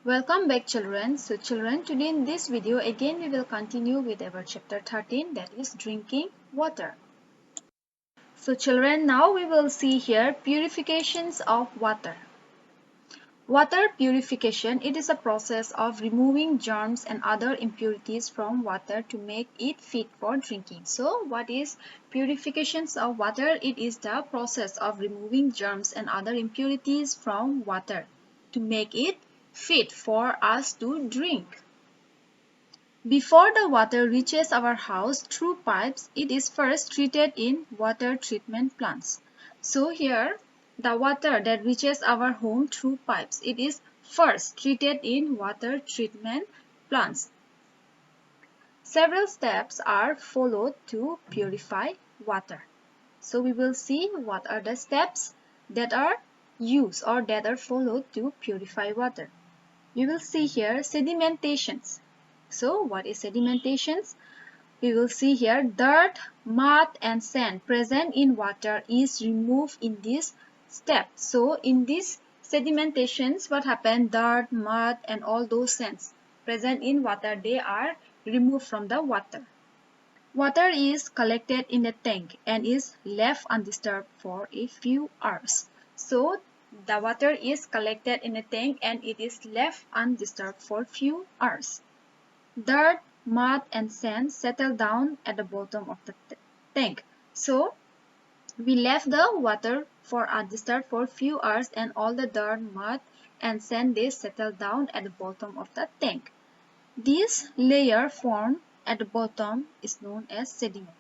Welcome back children. So children, today in this video again we will continue with our chapter 13, that is drinking water. So children, now we will see here purifications of water. Water purification, it is a process of removing germs and other impurities from water to make it fit for drinking. So what is purifications of water? It is the process of removing germs and other impurities from water to make it fit for us to drink. Before the water reaches our house through pipes, it is first treated in water treatment plants. So here, the water that reaches our home through pipes, it is first treated in water treatment plants. Several steps are followed to purify water. So we will see what are the steps that are used or that are followed to purify water. You will see here sedimentations. So what is sedimentations? We will see here dirt, mud and sand present in water is removed in this step. So in these sedimentations, what happened? Dirt, mud and all those sands present in water, they are removed from the water. Water is collected in a tank and is left undisturbed for a few hours. So the water is collected in a tank and it is left undisturbed for few hours. Dirt, mud and sand settle down at the bottom of the tank. So we left the water for undisturbed for few hours and all the dirt, mud and sand, they settle down at the bottom of the tank. This layer formed at the bottom is known as sediment.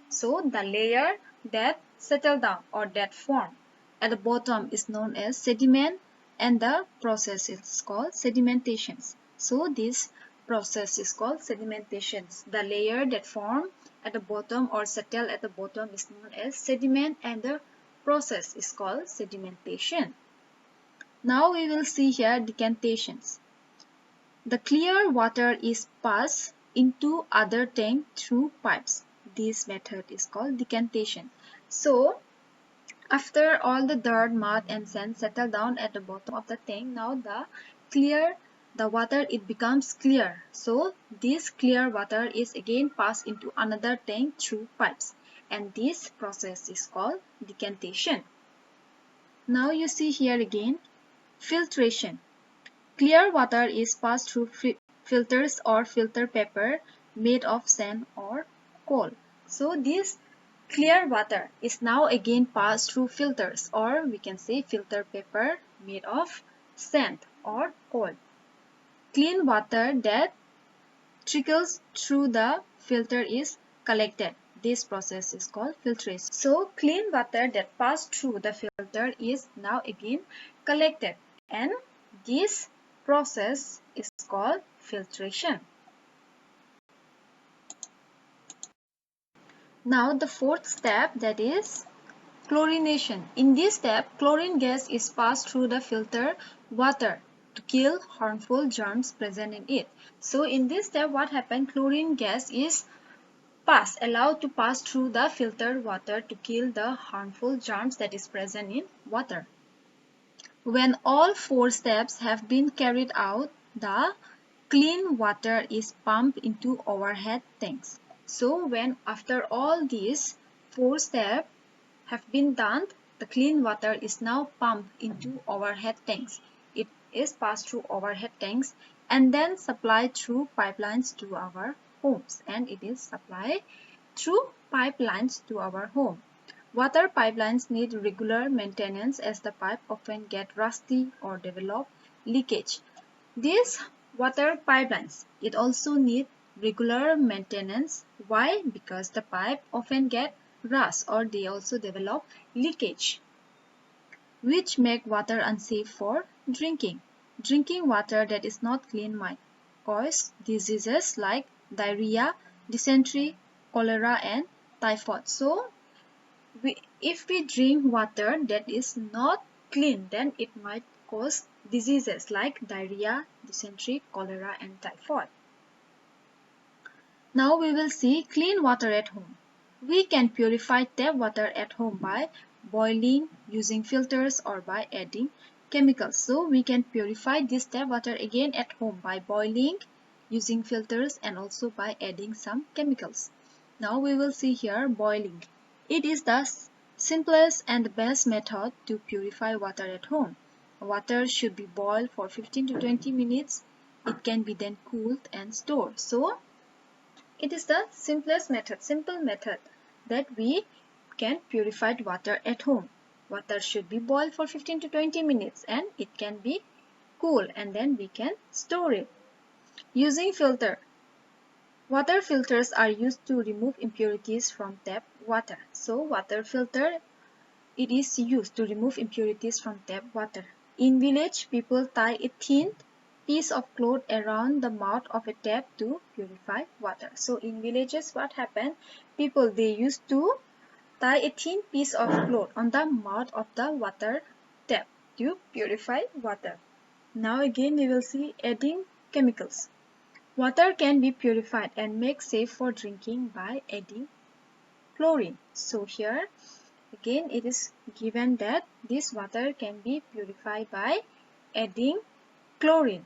So the layer that settle down or that form at the bottom is known as sediment and the process is called sedimentations. So this process is called sedimentations. The layer that form at the bottom or settle at the bottom is known as sediment and the process is called sedimentation. Now we will see here decantations. The clear water is passed into other tank through pipes. This method is called decantation. So after all the dirt, mud and sand settle down at the bottom of the tank, now the water it becomes clear. So this clear water is again passed into another tank through pipes and this process is called decantation. Now you see here again filtration. Clear water is passed through filters or filter paper made of sand or coal. So this clear water is now again passed through filters or we can say filter paper made of sand or coal. Clean water that trickles through the filter is collected. This process is called filtration. So clean water that passed through the filter is now again collected and this process is called filtration. Now the fourth step, that is chlorination. In this step, chlorine gas is passed through the filter water to kill harmful germs present in it. So in this step, what happened? Chlorine gas is allowed to pass through the filtered water to kill the harmful germs that is present in water. When all four steps have been carried out, the clean water is pumped into overhead tanks. So when after all these four steps have been done, the clean water is now pumped into overhead tanks. It is passed through overhead tanks and then supplied through pipelines to our homes, and it is supplied through pipelines to our home. Water pipelines need regular maintenance as the pipe often get rusty or develop leakage. These water pipelines, it also need regular maintenance. Why? Because the pipe often get rust or they also develop leakage, which make water unsafe for drinking. Drinking water that is not clean might cause diseases like diarrhea, dysentery, cholera and typhoid. So if we drink water that is not clean, then it might cause diseases like diarrhea, dysentery, cholera and typhoid. Now we will see clean water at home. We can purify tap water at home by boiling, using filters or by adding chemicals. So we can purify this tap water again at home by boiling, using filters, and also by adding some chemicals. Now we will see here boiling. It is the simplest and the best method to purify water at home. Water should be boiled for 15 to 20 minutes. It can be then cooled and stored. So it is the simple method that we can purify water at home. Water should be boiled for 15 to 20 minutes and it can be cool and then we can store it. Using filter. Water filters are used to remove impurities from tap water. So water filter, it is used to remove impurities from tap water. In village, people tie a thin piece of cloth around the mouth of a tap to purify water. So in villages, what happened? People, they used to tie a thin piece of cloth on the mouth of the water tap to purify water. Now again we will see adding chemicals. Water can be purified and made safe for drinking by adding chlorine. So here again it is given that this water can be purified by adding chlorine.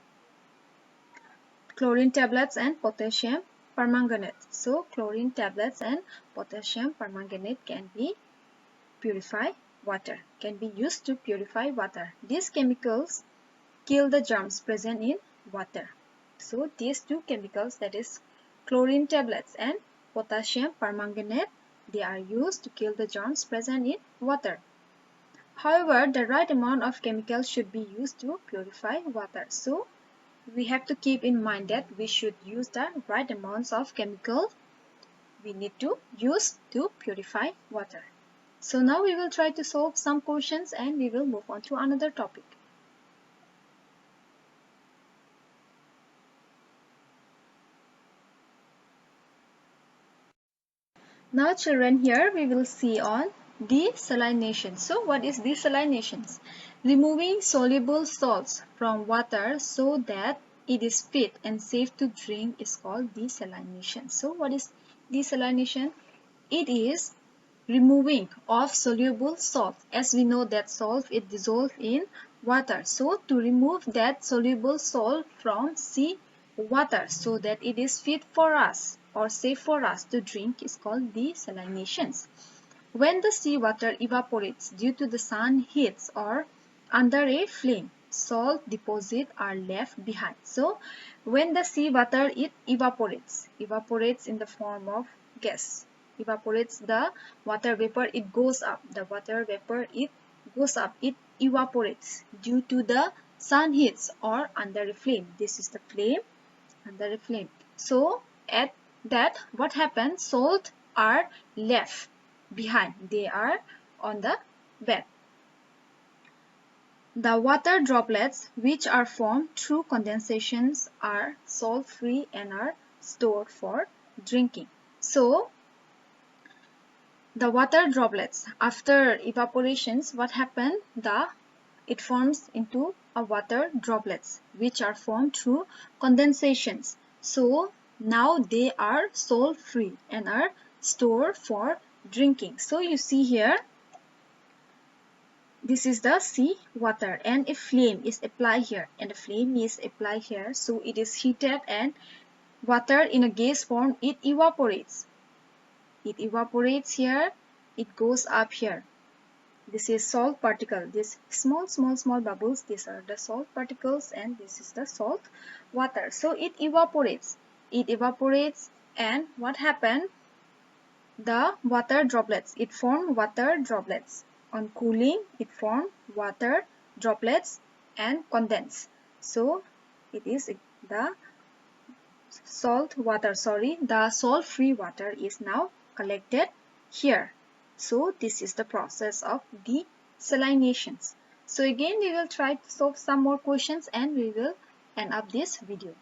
Chlorine tablets and potassium permanganate. So chlorine tablets and potassium permanganate can be used to purify water. These chemicals kill the germs present in water. So these two chemicals, that is chlorine tablets and potassium permanganate, they are used to kill the germs present in water. However, the right amount of chemicals should be used to purify water. So we have to keep in mind that we should use the right amounts of chemical we need to use to purify water. So now we will try to solve some questions and we will move on to another topic. Now children, here we will see on desalination. So what is desalination? Removing soluble salts from water so that it is fit and safe to drink is called desalination. So what is desalination? It is removing of soluble salt. As we know that salt is dissolved in water. So to remove that soluble salt from sea water so that it is fit for us or safe for us to drink is called desalination. When the sea water evaporates due to the sun heats or under a flame, salt deposits are left behind. So when the sea water evaporates in the form of gas, evaporates the water vapor, it goes up. The water vapor, it goes up, it evaporates due to the sun heats or under a flame. This is the flame, under a flame. So at that, what happens? Salt are left behind. They are on the bed. The water droplets which are formed through condensations are salt free and are stored for drinking. So the water droplets, after evaporations, what happens? It forms into a water droplets which are formed through condensations. So now they are salt free and are stored for drinking. So you see here, this is the sea water and a flame is applied here and a flame is applied here. So it is heated and water in a gas form, it evaporates. It evaporates here, it goes up here. This is salt particle. This small bubbles, these are the salt particles and this is the salt water. So it evaporates. It evaporates and what happened? The water droplets, it formed water droplets. On cooling, it formed water droplets and condense. So it is the salt water, the salt free water is now collected here. So this is the process of desalination. So again we will try to solve some more questions and we will end up this video.